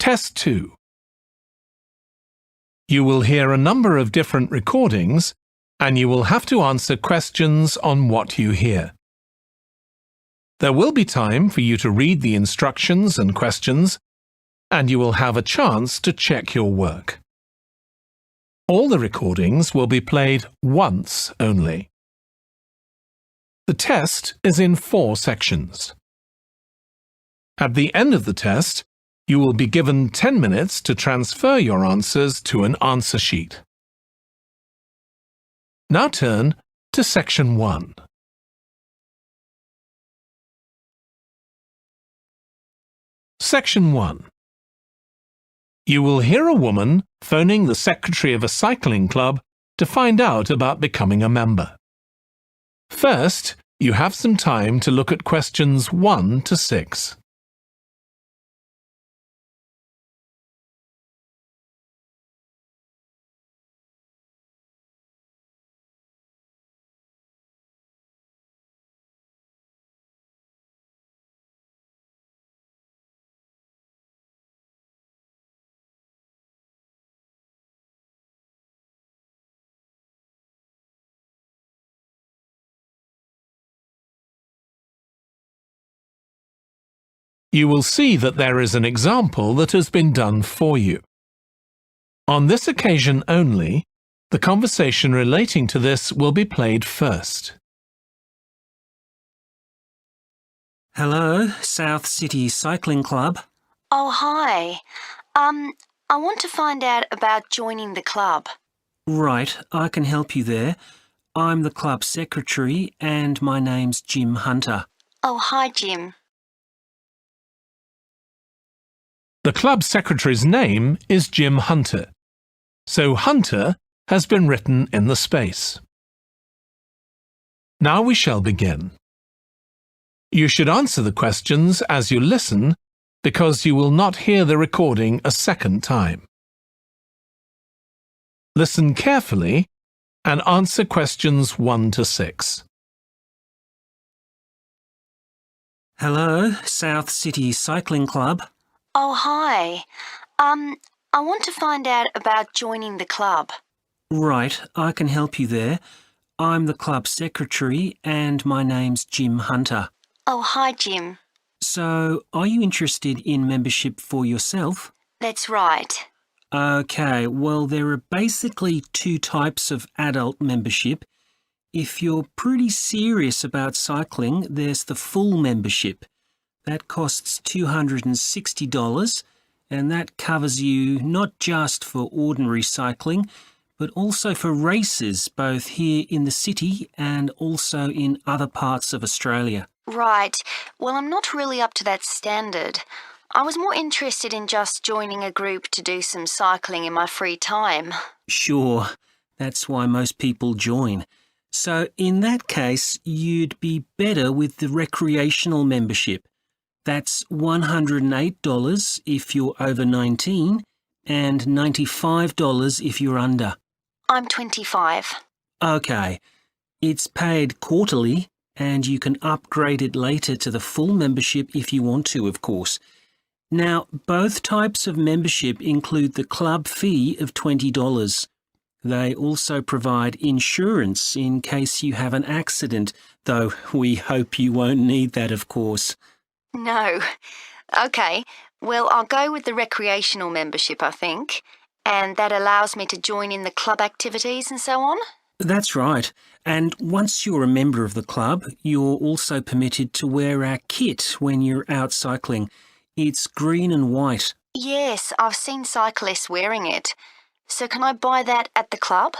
Test 2. You will hear a number of different recordings, and you will have to answer questions on what you hear. There will be time for you to read the instructions and questions, and you will have a chance to check your work. All the recordings will be played once only. The test is in 4 sections. At the end of the test, you will be given 10 minutes to transfer your answers to an answer sheet. Now turn to Section 1. Section 1. You will hear a woman phoning the secretary of a cycling club to find out about becoming a member. First, you have some time to look at questions 1 to 6. You will see that there is an example that has been done for you. On this occasion only, the conversation relating to this will be played first. Hello, South City Cycling Club. Oh, hi. I want to find out about joining the club. Right, I can help you there. I'm the club secretary and my name's Jim Hunter. Oh, hi, Jim. The club secretary's name is Jim Hunter, so Hunter has been written in the space. Now we shall begin. You should answer the questions as you listen because you will not hear the recording a second time. Listen carefully and answer questions 1 to 6. Hello, South City Cycling Club. Oh, hi. I want to find out about joining the club. Right, I can help you there. I'm the club secretary and my name's Jim Hunter. Oh, hi, Jim. So, are you interested in membership for yourself? That's right. Okay, well, there are basically 2 types of adult membership. If you're pretty serious about cycling, there's the full membership. That costs $260, and that covers you not just for ordinary cycling, but also for races both here in the city and also in other parts of Australia. Right. Well, I'm not really up to that standard. I was more interested in just joining a group to do some cycling in my free time. Sure, that's why most people join. So in that case, you'd be better with the recreational membership. That's $108 if you're over 19 and $95 if you're under. I'm 25. Okay, it's paid quarterly and you can upgrade it later to the full membership if you want to, of course. Now, both types of membership include the club fee of $20. They also provide insurance in case you have an accident, though we hope you won't need that, of course. No. Okay, well, I'll go with the recreational membership, I think, and that allows me to join in the club activities and so on. That's right. And once you're a member of the club, you're also permitted to wear our kit when you're out cycling. It's green and white. Yes, I've seen cyclists wearing it. So can I buy that at the club?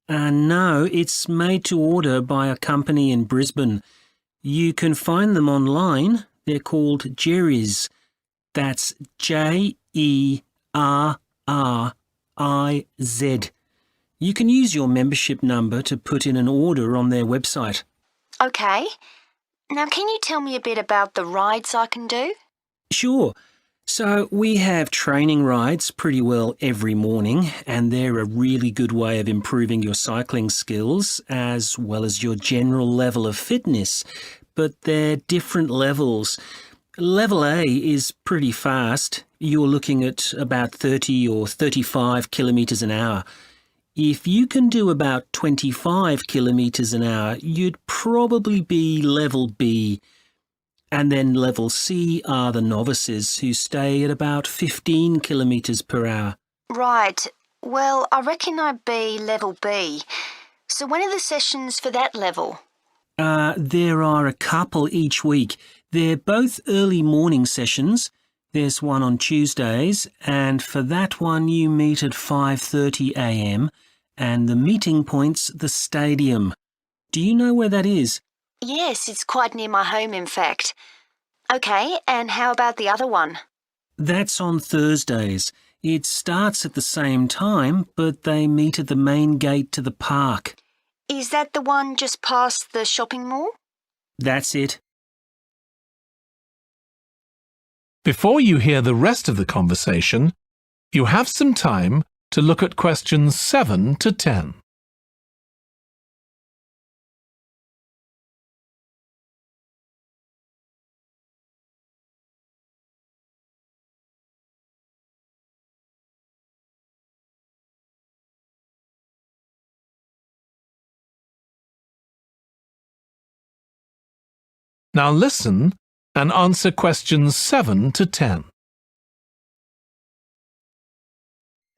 No, it's made to order by a company in Brisbane. You can find them online. They're called Jerry's. That's Jerriz. You can use your membership number to put in an order on their website. Okay. Now, can you tell me a bit about the rides I can do? Sure. So we have training rides pretty well every morning, and they're a really good way of improving your cycling skills as well as your general level of fitness. But they're different levels. Level A is pretty fast. you're looking at about 30 or 35 kilometres an hour. If you can do about 25 kilometres an hour, you'd probably be level B. And then level C are the novices who stay at about 15 kilometres per hour. Right. Well, I reckon I'd be level B. So when are the sessions for that level? There are a couple each week. They're both early morning sessions. There's one on Tuesdays, and for that one you meet at 5:30 a.m, and the meeting point's the stadium. Do you know where that is? Yes, it's quite near my home, in fact. OK, and how about the other one? That's on Thursdays. It starts at the same time, but they meet at the main gate to the park. Is that the one just past the shopping mall? That's it. Before you hear the rest of the conversation, you have some time to look at questions 7 to 10. Now listen and answer questions 7 to 10.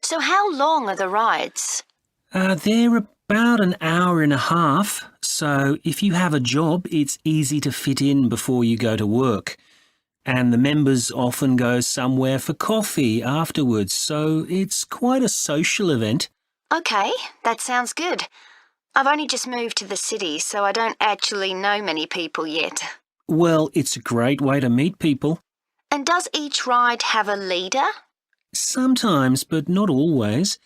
So how long are the rides? They're about an hour and a half, so if you have a job, it's easy to fit in before you go to work. And the members often go somewhere for coffee afterwards, so it's quite a social event. OK, that sounds good. I've only just moved to the city, so I don't actually know many people yet. Well, it's a great way to meet people. And does each ride have a leader? Sometimes, but not always.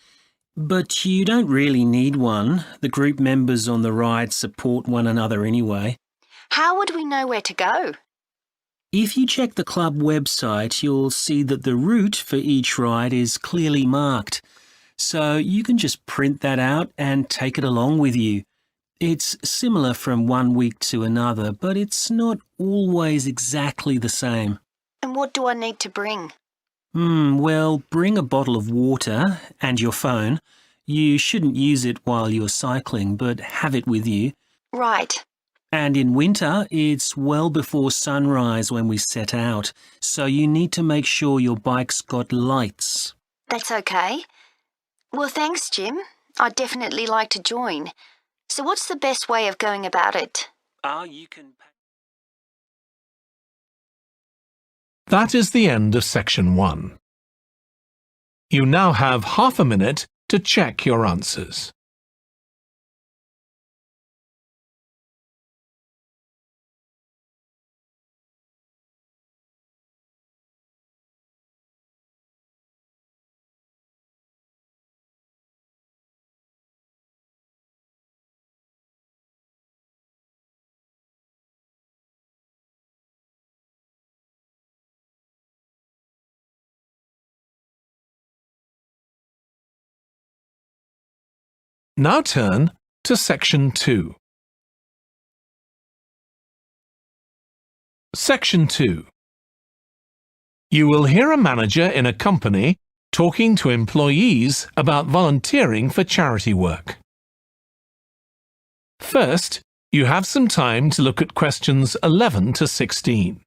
But you don't really need one. The group members on the ride support one another anyway. How would we know where to go? If you check the club website, you'll see that the route for each ride is clearly marked. So you can just print that out and take it along with you. It's similar from one week to another, but it's not always exactly the same. And what do I need to bring? Well, bring a bottle of water and your phone. You shouldn't use it while you're cycling, but have it with you. Right. And in winter, it's well before sunrise when we set out, so you need to make sure your bike's got lights. That's OK. Well, thanks, Jim. I'd definitely like to join. So what's the best way of going about it? That is the end of section 1. You now have half a minute to check your answers. Now turn to section 2. Section 2. You will hear a manager in a company talking to employees about volunteering for charity work. First, you have some time to look at questions 11 to 16.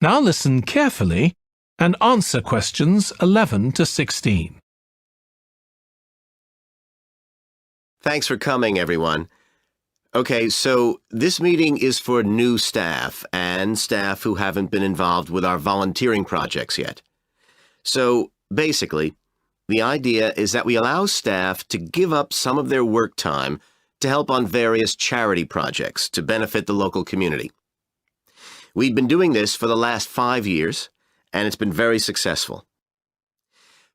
Now listen carefully and answer questions 11 to 16. Thanks for coming, everyone. Okay, so this meeting is for new staff and staff who haven't been involved with our volunteering projects yet. So, basically, the idea is that we allow staff to give up some of their work time to help on various charity projects to benefit the local community. We've been doing this for the last 5 years, and it's been very successful.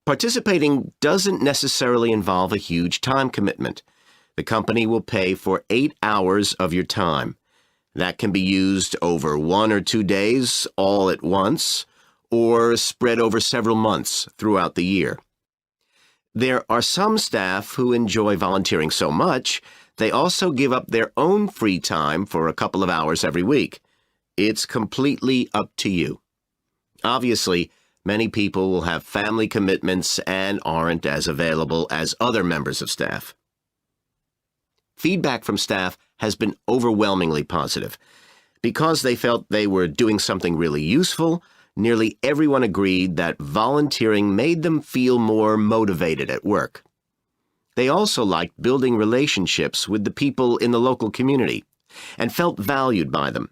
Participating doesn't necessarily involve a huge time commitment. The company will pay for 8 hours of your time. That can be used over 1 or 2 days all at once, or spread over several months throughout the year. There are some staff who enjoy volunteering so much, they also give up their own free time for a couple of hours every week. It's completely up to you. Obviously, many people will have family commitments and aren't as available as other members of staff. Feedback from staff has been overwhelmingly positive. Because they felt they were doing something really useful, nearly everyone agreed that volunteering made them feel more motivated at work. They also liked building relationships with the people in the local community and felt valued by them.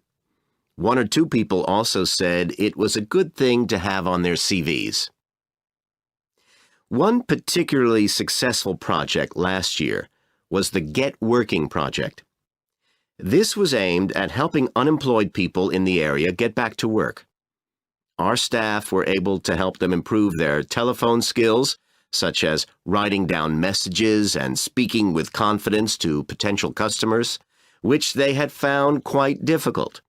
1 or 2 people also said it was a good thing to have on their CVs. One particularly successful project last year was the Get Working project. This was aimed at helping unemployed people in the area get back to work. Our staff were able to help them improve their telephone skills, such as writing down messages and speaking with confidence to potential customers, which they had found quite difficult.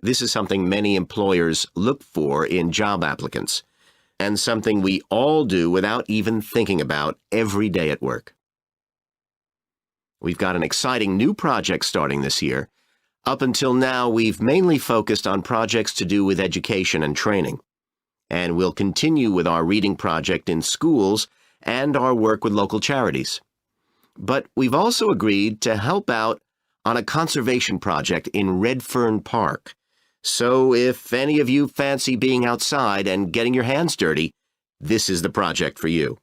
This is something many employers look for in job applicants, and something we all do without even thinking about every day at work. We've got an exciting new project starting this year. Up until now, we've mainly focused on projects to do with education and training, and we'll continue with our reading project in schools and our work with local charities. But we've also agreed to help out on a conservation project in Redfern Park. So if any of you fancy being outside and getting your hands dirty, this is the project for you.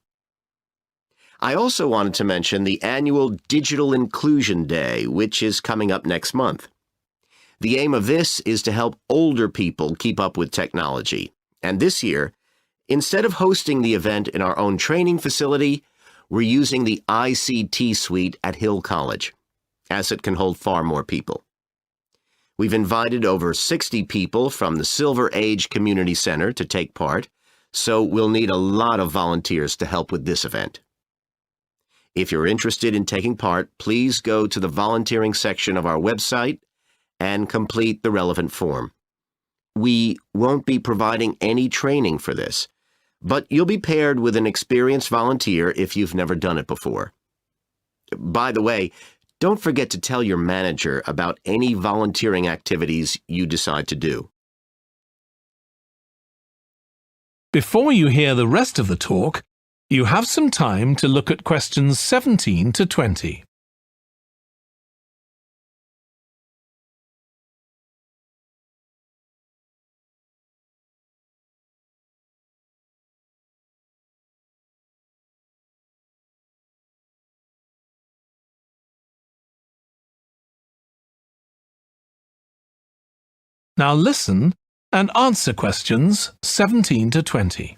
I also wanted to mention the annual Digital Inclusion Day, which is coming up next month. The aim of this is to help older people keep up with technology. And this year, instead of hosting the event in our own training facility, we're using the ICT suite at Hill College, as it can hold far more people. We've invited over 60 people from the Silver Age Community Center to take part, so we'll need a lot of volunteers to help with this event. If you're interested in taking part, please go to the volunteering section of our website and complete the relevant form. We won't be providing any training for this, but you'll be paired with an experienced volunteer if you've never done it before. By the way, don't forget to tell your manager about any volunteering activities you decide to do. Before you hear the rest of the talk, you have some time to look at questions 17 to 20. Now listen and answer questions 17 to 20.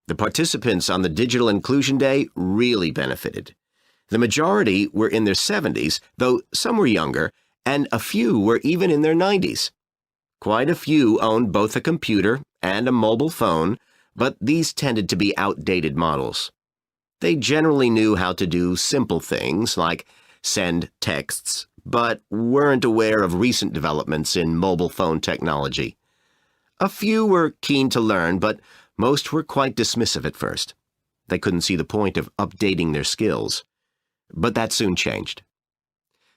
The participants on the Digital Inclusion Day really benefited. The majority were in their 70s, though some were younger, and a few were even in their 90s. Quite a few owned both a computer and a mobile phone, but these tended to be outdated models. They generally knew how to do simple things like send texts, but weren't aware of recent developments in mobile phone technology. A few were keen to learn, but most were quite dismissive at first. They couldn't see the point of updating their skills. But that soon changed.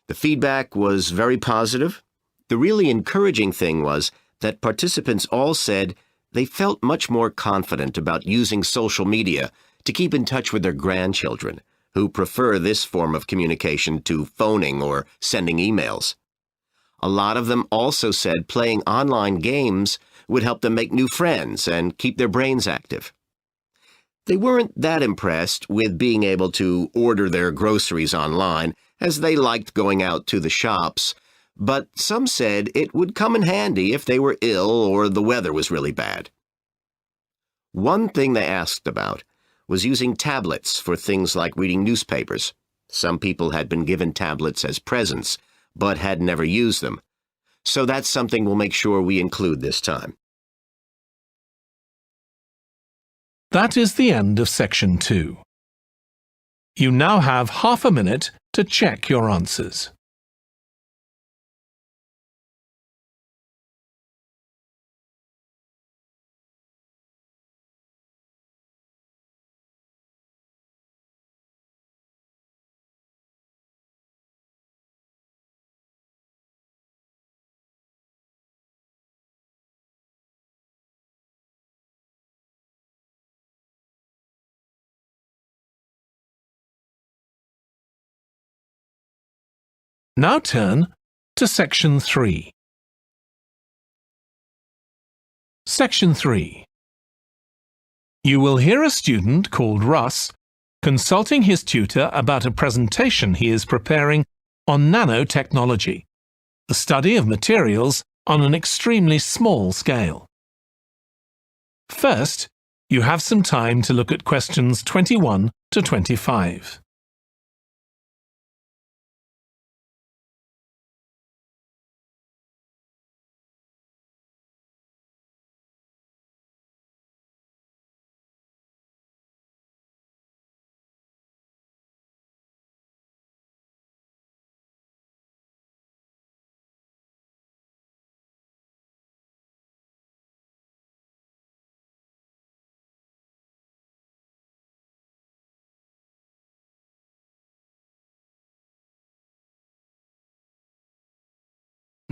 The feedback was very positive. The really encouraging thing was that participants all said they felt much more confident about using social media to keep in touch with their grandchildren, who prefer this form of communication to phoning or sending emails. A lot of them also said playing online games would help them make new friends and keep their brains active. They weren't that impressed with being able to order their groceries online, as they liked going out to the shops, but some said it would come in handy if they were ill or the weather was really bad. One thing they asked about was using tablets for things like reading newspapers. Some people had been given tablets as presents, but had never used them. So that's something we'll make sure we include this time. That is the end of Section 2. You now have half a minute to check your answers. Now turn to Section 3. Section 3. You will hear a student called Russ consulting his tutor about a presentation he is preparing on nanotechnology, the study of materials on an extremely small scale. First, you have some time to look at questions 21 to 25.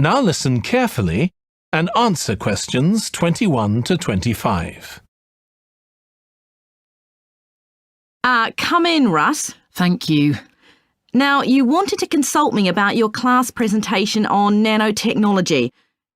Now listen carefully and answer questions 21 to 25. Come in, Russ. Thank you. Now, you wanted to consult me about your class presentation on nanotechnology.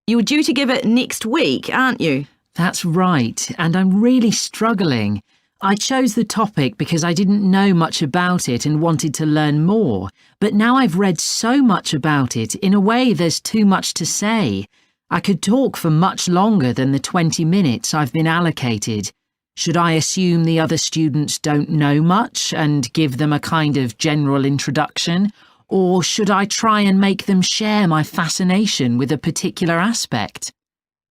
You were due to give it next week, aren't you? That's right, and I'm really struggling. I chose the topic because I didn't know much about it and wanted to learn more, but now I've read so much about it, in a way there's too much to say. I could talk for much longer than the 20 minutes I've been allocated. Should I assume the other students don't know much and give them a kind of general introduction, or should I try and make them share my fascination with a particular aspect?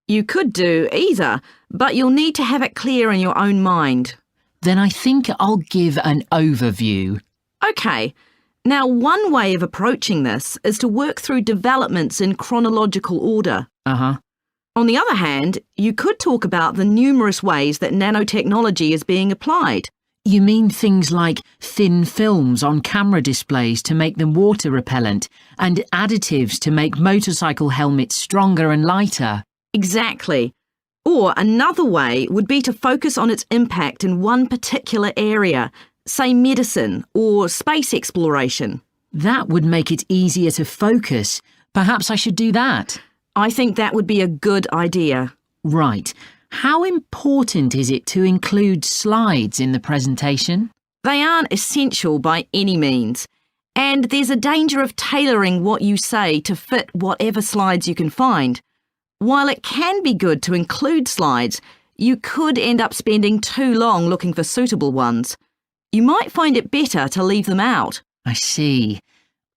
You could do either, but you'll need to have it clear in your own mind. Then I think I'll give an overview. OK. Now, one way of approaching this is to work through developments in chronological order. On the other hand, you could talk about the numerous ways that nanotechnology is being applied. You mean things like thin films on camera displays to make them water repellent and additives to make motorcycle helmets stronger and lighter? Exactly. Or another way would be to focus on its impact in one particular area, say medicine or space exploration. That would make it easier to focus. Perhaps I should do that. I think that would be a good idea. Right. How important is it to include slides in the presentation? They aren't essential by any means. And there's a danger of tailoring what you say to fit whatever slides you can find. While it can be good to include slides, you could end up spending too long looking for suitable ones. You might find it better to leave them out. I see.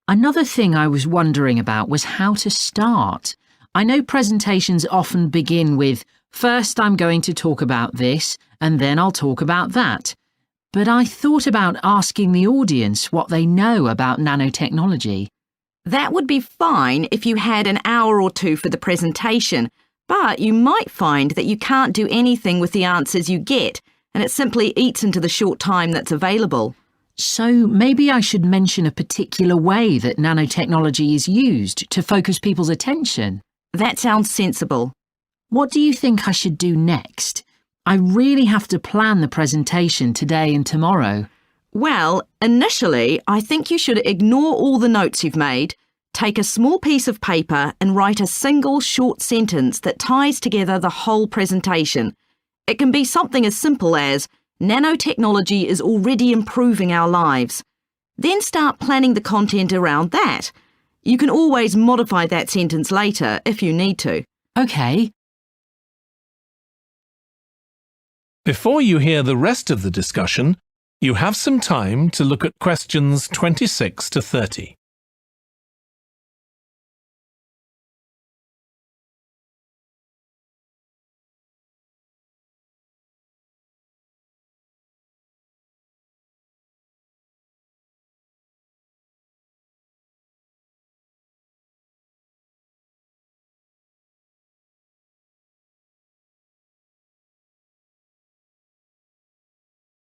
Another thing I was wondering about was how to start. I know presentations often begin with, first I'm going to talk about this, and then I'll talk about that. But I thought about asking the audience what they know about nanotechnology. That would be fine if you had an hour or two for the presentation, but you might find that you can't do anything with the answers you get, and it simply eats into the short time that's available. So maybe I should mention a particular way that nanotechnology is used to focus people's attention. That sounds sensible. What do you think I should do next? I really have to plan the presentation today and tomorrow. Well, initially, I think you should ignore all the notes you've made, take a small piece of paper and write a single short sentence that ties together the whole presentation. It can be something as simple as, nanotechnology is already improving our lives. Then start planning the content around that. You can always modify that sentence later if you need to. OK. Before you hear the rest of the discussion, you have some time to look at questions 26 to 30.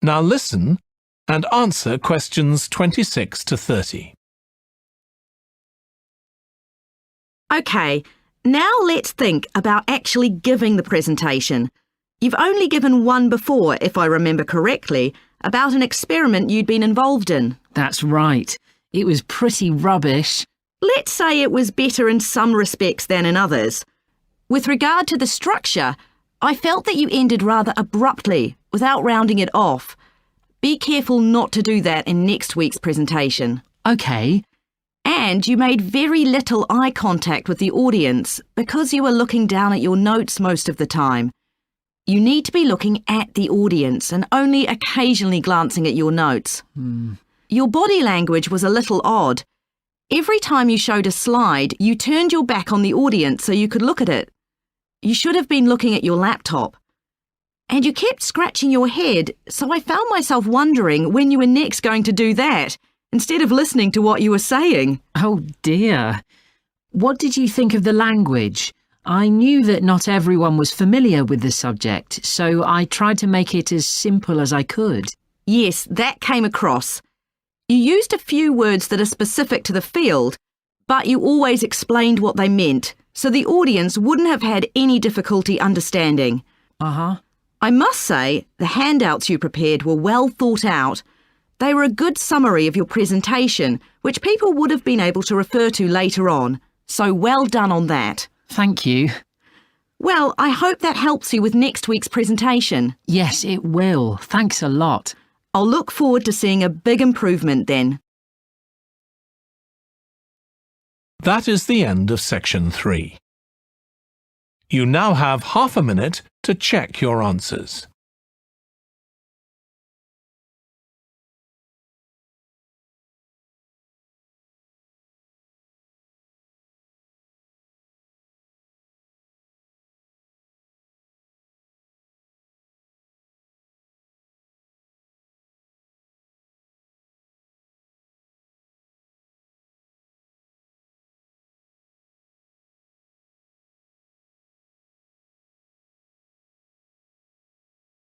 Now listen and answer questions 26 to 30. OK, now let's think about actually giving the presentation. You've only given one before, if I remember correctly, about an experiment you'd been involved in. That's right. It was pretty rubbish. Let's say it was better in some respects than in others. With regard to the structure, I felt that you ended rather abruptly, without rounding it off. Be careful not to do that in next week's presentation. OK. And you made very little eye contact with the audience because you were looking down at your notes most of the time. You need to be looking at the audience and only occasionally glancing at your notes. Your body language was a little odd. Every time you showed a slide, you turned your back on the audience so you could look at it. You should have been looking at your laptop. And you kept scratching your head, so I found myself wondering when you were next going to do that, instead of listening to what you were saying. Oh dear. What did you think of the language? I knew that not everyone was familiar with the subject, so I tried to make it as simple as I could. Yes, that came across. You used a few words that are specific to the field, but you always explained what they meant, so the audience wouldn't have had any difficulty understanding. I must say, the handouts you prepared were well thought out. They were a good summary of your presentation, which people would have been able to refer to later on, so well done on that. Thank you. Well, I hope that helps you with next week's presentation. Yes, it will. Thanks a lot. I'll look forward to seeing a big improvement then. That is the end of section 3. You now have half a minute to check your answers.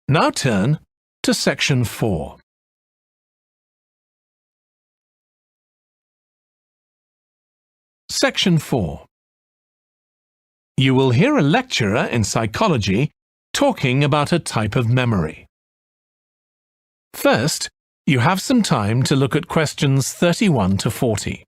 Now turn to section 4. Section 4. You will hear a lecturer in psychology talking about a type of memory. First, you have some time to look at questions 31 to 40.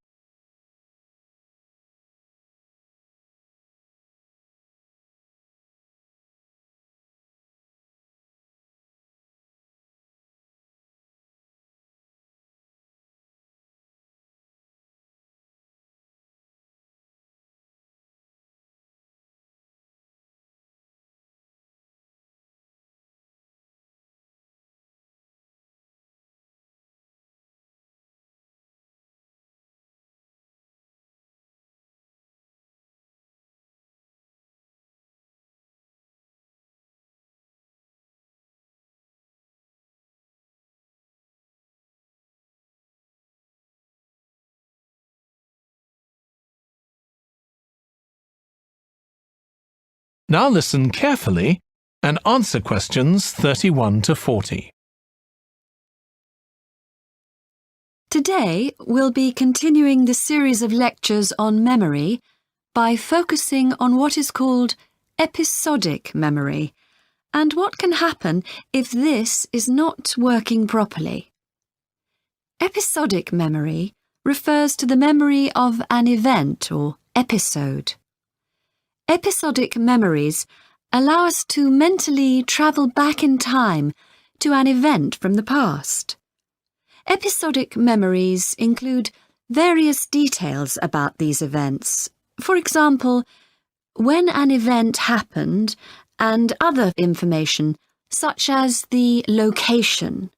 Now listen carefully and answer questions 31 to 40. Today, we'll be continuing the series of lectures on memory by focusing on what is called episodic memory and what can happen if this is not working properly. Episodic memory refers to the memory of an event or episode. Episodic memories allow us to mentally travel back in time to an event from the past. Episodic memories include various details about these events. For example, when an event happened and other information such as the location.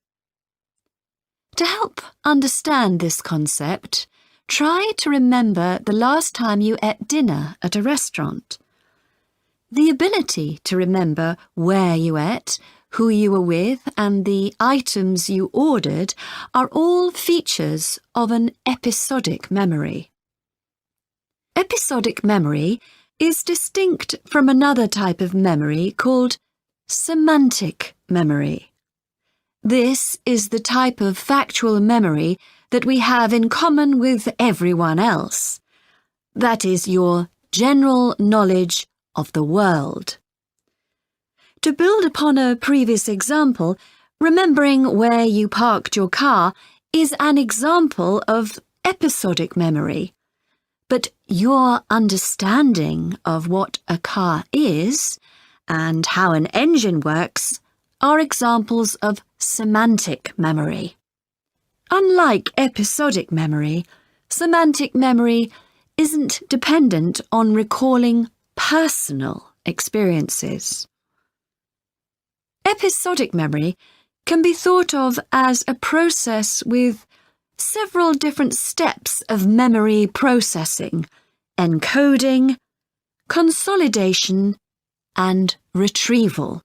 To help understand this concept, try to remember the last time you ate dinner at a restaurant. The ability to remember where you ate, who you were with, and the items you ordered are all features of an episodic memory. Episodic memory is distinct from another type of memory called semantic memory. This is the type of factual memory that we have in common with everyone else. That is your general knowledge of the world. To build upon a previous example, remembering where you parked your car is an example of episodic memory. But your understanding of what a car is and how an engine works are examples of semantic memory. Unlike episodic memory, semantic memory isn't dependent on recalling personal experiences. Episodic memory can be thought of as a process with several different steps of memory processing, encoding, consolidation, and retrieval.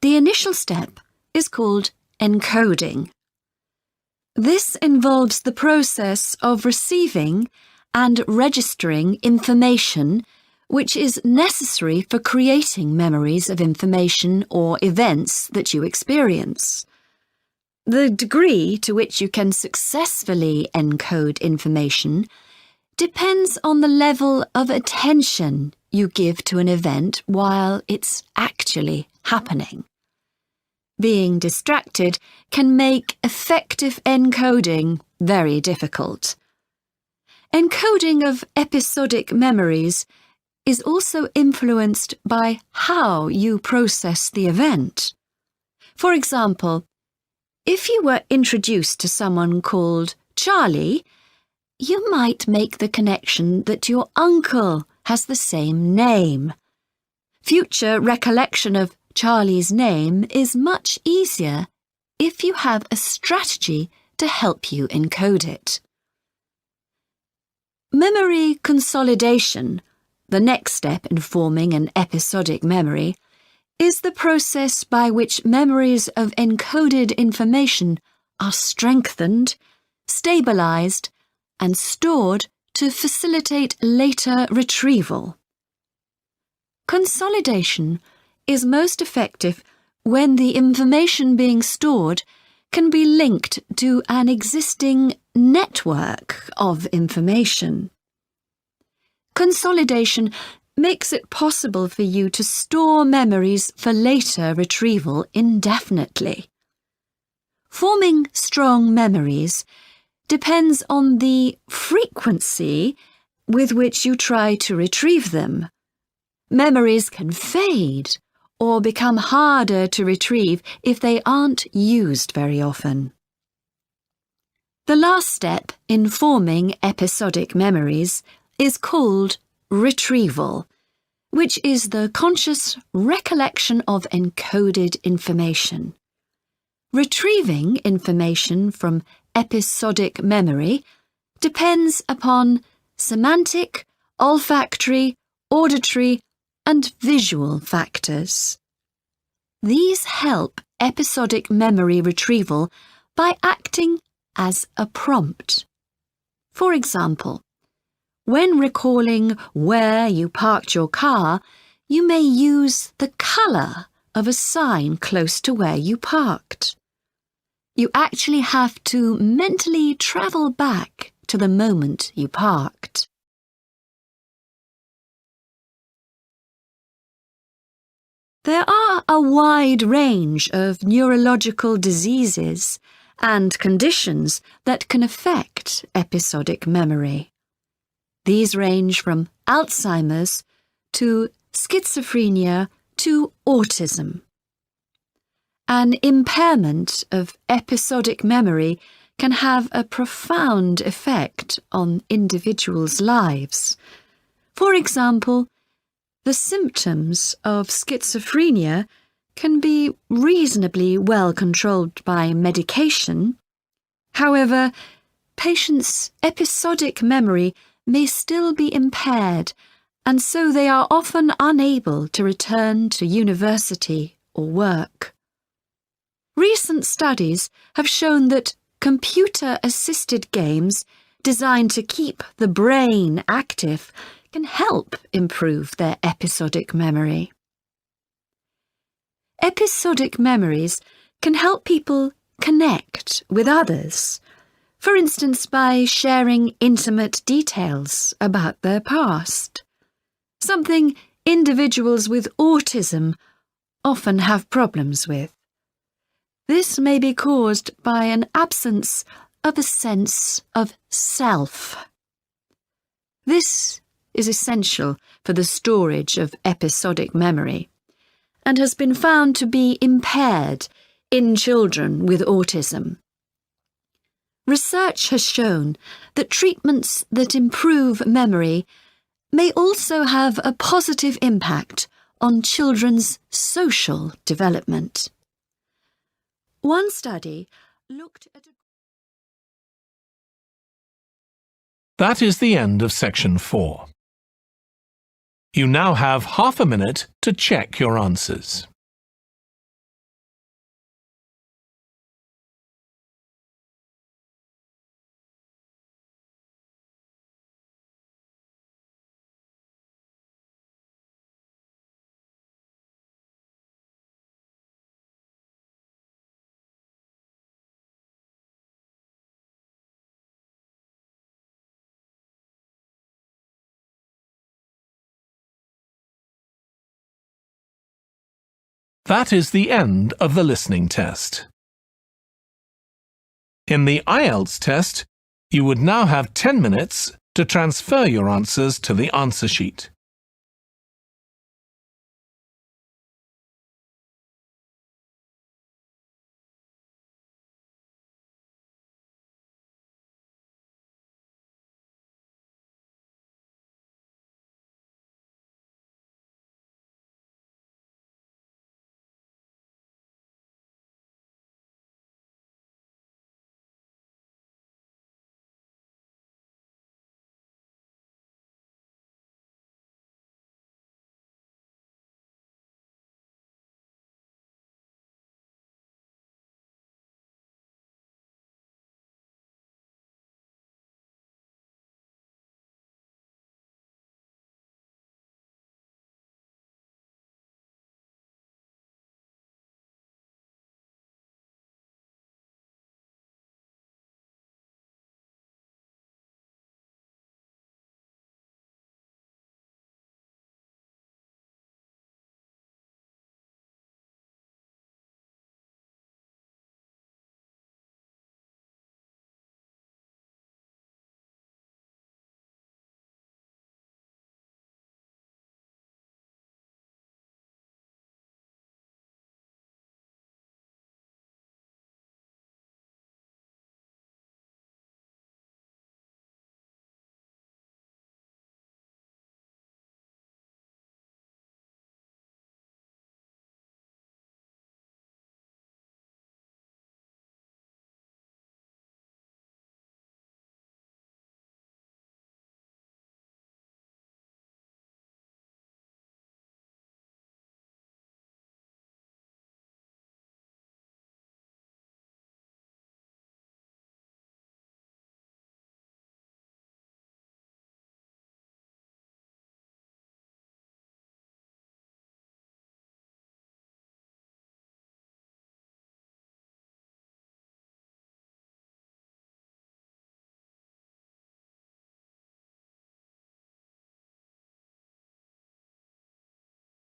The initial step is called encoding. This involves the process of receiving and registering information which is necessary for creating memories of information or events that you experience. The degree to which you can successfully encode information depends on the level of attention you give to an event while it's actually happening. Being distracted can make effective encoding very difficult. Encoding of episodic memories is also influenced by how you process the event. For example, if you were introduced to someone called Charlie, you might make the connection that your uncle has the same name. Future recollection of Charlie's name is much easier if you have a strategy to help you encode it. Memory consolidation, the next step in forming an episodic memory, is the process by which memories of encoded information are strengthened, stabilized, and stored to facilitate later retrieval. Consolidation is most effective when the information being stored can be linked to an existing network of information. Consolidation makes it possible for you to store memories for later retrieval indefinitely. Forming strong memories depends on the frequency with which you try to retrieve them. Memories can fade or become harder to retrieve if they aren't used very often. The last step in forming episodic memories is called retrieval, which is the conscious recollection of encoded information. Retrieving information from episodic memory depends upon semantic, olfactory, auditory, and visual factors. These help episodic memory retrieval by acting as a prompt. For example, when recalling where you parked your car, you may use the colour of a sign close to where you parked. You actually have to mentally travel back to the moment you parked. There are a wide range of neurological diseases and conditions that can affect episodic memory. These range from Alzheimer's to schizophrenia to autism. An impairment of episodic memory can have a profound effect on individuals' lives. For example, the symptoms of schizophrenia can be reasonably well controlled by medication. However, patients' episodic memory may still be impaired, and so they are often unable to return to university or work. Recent studies have shown that computer-assisted games designed to keep the brain active can help improve their episodic memory. Episodic memories can help people connect with others, for instance by sharing intimate details about their past, something individuals with autism often have problems with. This may be caused by an absence of a sense of self. This is essential for the storage of episodic memory and has been found to be impaired in children with autism. Research has shown that treatments that improve memory may also have a positive impact on children's social development. One study looked at That is the end of section 4. You now have half a minute to check your answers. That is the end of the listening test. In the IELTS test, you would now have 10 minutes to transfer your answers to the answer sheet.